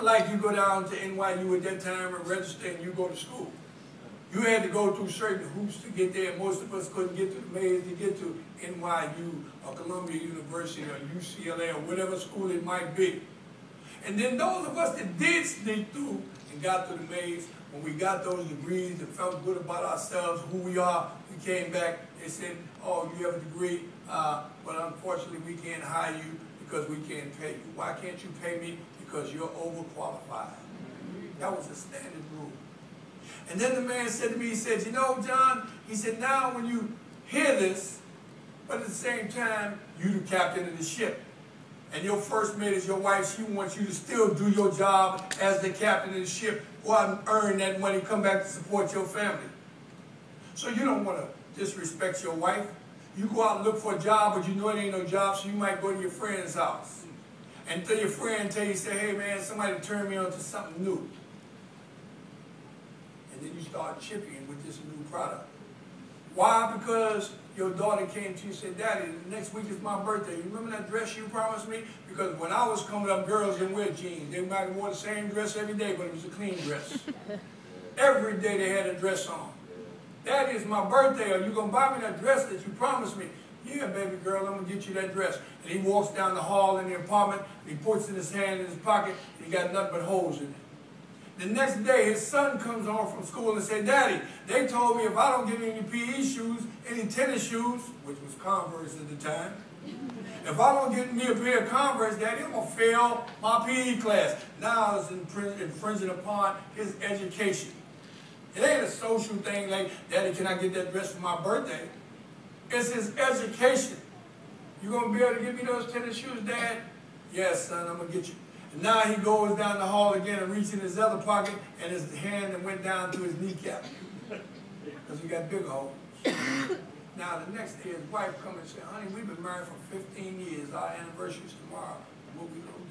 Like you go down to NYU at that time and register and you go to school. You had to go through certain hoops to get there. Most of us couldn't get to the maze to get to NYU or Columbia University or UCLA or whatever school it might be. And then those of us that did sneak through and got to the maze, when we got those degrees and felt good about ourselves, who we are, we came back, they said, oh, you have a degree, but unfortunately we can't hire you because we can't pay you. Why can't you pay me? Because you're overqualified. That was a standard rule. And then the man said to me, he said, you know, John, he said, now when you hear this, but at the same time, you the captain of the ship. And your first mate is your wife, she wants you to still do your job as the captain of the ship, go out and earn that money, come back to support your family. So you don't want to disrespect your wife. You go out and look for a job, but you know it ain't no job, so you might go to your friend's house. And tell your friend, say, hey man, somebody turned me on to something new. And then you start chipping with this new product. Why? Because your daughter came to you and said, Daddy, next week is my birthday. You remember that dress you promised me? Because when I was coming up, girls didn't wear jeans. They might have worn the same dress every day, but it was a clean dress. Every day they had a dress on. Daddy, it's my birthday. Are you going to buy me that dress that you promised me? Yeah, baby girl, I'm going to get you that dress. And he walks down the hall in the apartment, and he puts in his hand in his pocket, and he got nothing but holes in it. The next day, his son comes home from school and says, Daddy, they told me if I don't get any PE shoes, any tennis shoes, which was Converse at the time, if I don't get me a pair of Converse, Daddy, I'm going to fail my PE class. Now it's infringing upon his education. It ain't a social thing like, Daddy, can I get that dress for my birthday? It's his education. You going to be able to give me those tennis shoes, Dad? Yes, son, I'm going to get you. And now he goes down the hall again and reaches in his other pocket, and his hand went down to his kneecap because he got big holes. Now the next day his wife comes and says, honey, we've been married for 15 years. Our anniversary is tomorrow. What we going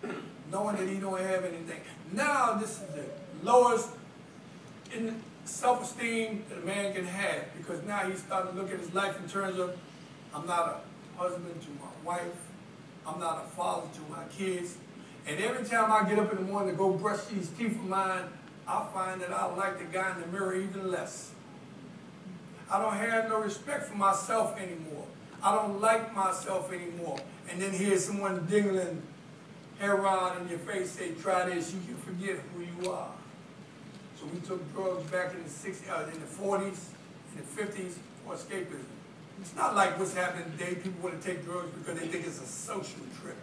to do? Knowing that he don't have anything. Now this is the lowest in self-esteem that a man can have, because now he's starting to look at his life in terms of, I'm not a husband to my wife. I'm not a father to my kids. And every time I get up in the morning to go brush these teeth of mine, I find that I like the guy in the mirror even less. I don't have no respect for myself anymore. I don't like myself anymore. And then here's someone dingling heroin in your face, say, try this, you can forget who you are. So we took drugs back in the 40s, in the 50s for escapism. It's not like what's happening today. People want to take drugs because they think it's a social trip.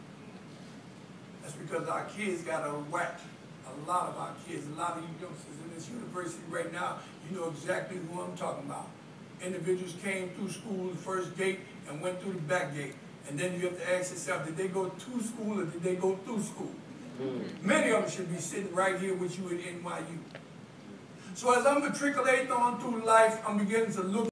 That's because our kids got a whack. A lot of our kids, a lot of you youngsters in this university right now, you know exactly who I'm talking about. Individuals came through school, the first gate, and went through the back gate. And then you have to ask yourself, did they go to school or did they go through school? Many of them should be sitting right here with you at NYU. So as I'm matriculating on through life, I'm beginning to look